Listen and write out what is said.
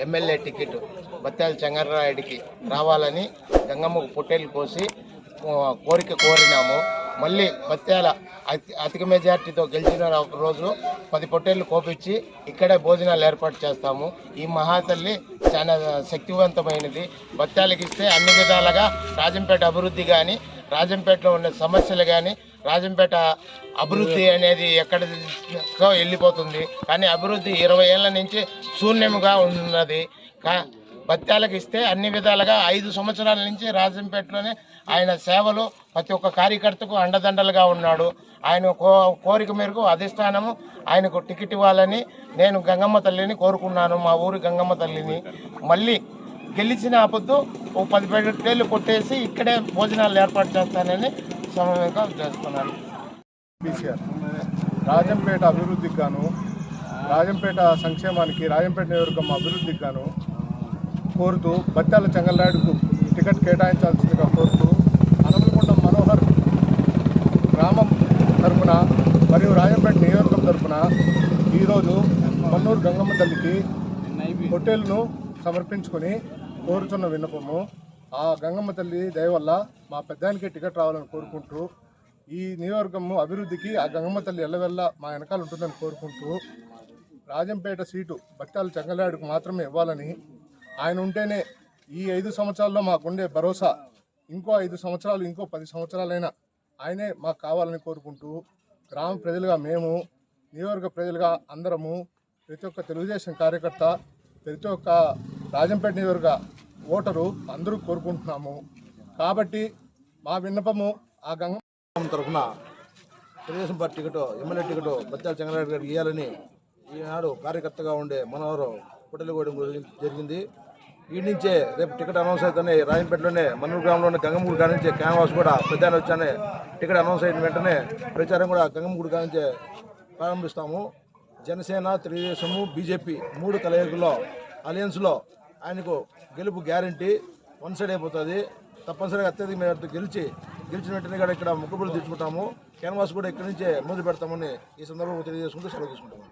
MLA ticket Batyala చెంగర్రాయుడికి రావాలని గంగమ్మకు పొట్టేలు కోసి కోరిక కోరినాము. మళ్ళీ బత్యాల అధిక మెజార్టీతో గెలిచిన రోజు 10 పొట్టేళ్లు కోపించి ఇక్కడే భోజనాలు ఏర్పాటు చేస్తాము. ఈ మహాతల్లి చాలా శక్తివంతమైనది. బత్యాలకి ఇస్తే అన్ని విధాలుగా రాజంపేట అభివృద్ధి కానీ, రాజంపేటలో ఉన్న సమస్యలు కానీ, రాజంపేట అభివృద్ధి అనేది ఎక్కడికో వెళ్ళిపోతుంది. కానీ అభివృద్ధి 20 ఏళ్ల నుంచి శూన్యంగా ఉన్నది. బత్యాలకు ఇస్తే అన్ని విధాలుగా 5 సంవత్సరాల నుంచి రాజంపేటలోనే ఆయన సేవలు ప్రతి ఒక్క కార్యకర్తకు అండదండలుగా ఉన్నాడు. ఆయన కోరిక మేరకు అధిష్టానము ఆయనకు టికెట్ ఇవ్వాలని నేను గంగమ్మ తల్లిని కోరుకున్నాను. మా ఊరి గంగమ్మ తల్లిని మళ్ళీ గెలిచిన పొద్దు 10 పొట్టేళ్ళు కొట్టేసి ఇక్కడే భోజనాలు ఏర్పాటు చేస్తానని సమయంగా చేస్తున్నాను. రాజంపేట అభివృద్ధికి గాను, రాజంపేట సంక్షేమానికి, రాజంపేట నియోజకవర్గం అభివృద్ధికి గాను కోరుతూ బత్యాల చెంగల్రాయుడుకు టికెట్ కేటాయించాల్సిందిగా కోరుతూ అనమలకొండ మనోహర్ గ్రామం తరఫున మరియు రాజంపేట నియోజకవర్గం తరఫున ఈరోజు మన్నూరు గంగమ్మ తల్లికి పొట్టేలును సమర్పించుకొని కోరుచున్న విన్నపము. ఆ గంగమ్మ తల్లి దయ వల్ల మా పెద్దానికి టికెట్ రావాలని కోరుకుంటూ, ఈ నియోజకవర్గము అభివృద్ధికి ఆ గంగమ్మ తల్లి ఎల్లవెల్ల మా వెనకాల ఉంటుందని కోరుకుంటూ, రాజంపేట సీటు బత్యాల చెంగల్రాయుడుకు మాత్రమే ఇవ్వాలని, ఆయన ఉంటేనే ఈ 5 సంవత్సరాల్లో మాకుండే భరోసా, ఇంకో 5 సంవత్సరాలు, ఇంకో 10 సంవత్సరాలైనా ఆయనే మాకు కావాలని కోరుకుంటూ, గ్రామ ప్రజలుగా మేము, నియోజకవర్గ ప్రజలుగా అందరము, ప్రతి ఒక్క తెలుగుదేశం కార్యకర్త, ప్రతి ఒక్క రాజంపేట నియోజకవర్గ ఓటరు అందరూ కోరుకుంటున్నాము. కాబట్టి మా విన్నపము ఆ గంగమ్మ తరఫున Telugu Desam party ticket, MLA ticket Batyala Chengalrayudu గారికి ఇవ్వాలని ఈనాడు కార్యకర్తగా ఉండే మనోహర్ పొట్టేలు కోయడం జరిగింది. ఈ నుంచే రేపు టికెట్ అనౌన్స్ అవుతానే రాజంపేటలోనే మన్నూరు గ్రామంలోనే గంగమ్మగుడి కానించే క్యాన్వాస్ కూడా పెద్ద వచ్చానే టికెట్ అనౌన్స్ అయిన వెంటనే ప్రచారం కూడా గంగమ్మగుడి కానించే ప్రారంభిస్తాము. జనసేన, తెలుగుదేశము, బీజేపీ 3 కలయికలో అలయన్స్లో ఆయనకు గెలుపు గ్యారంటీ, 1 సైడ్ అయిపోతుంది. తప్పనిసరిగా అత్యధిక మేరకు గెలిచిన వెంటనే కూడా ఇక్కడ ముక్కుబులు తీసుకుంటాము. క్యాన్వాస్ కూడా ఇక్కడి నుంచే మొదలు పెడతామని ఈ సందర్భంగా తెలియజేసుకుంటూ సెలవు తీసుకుంటాము.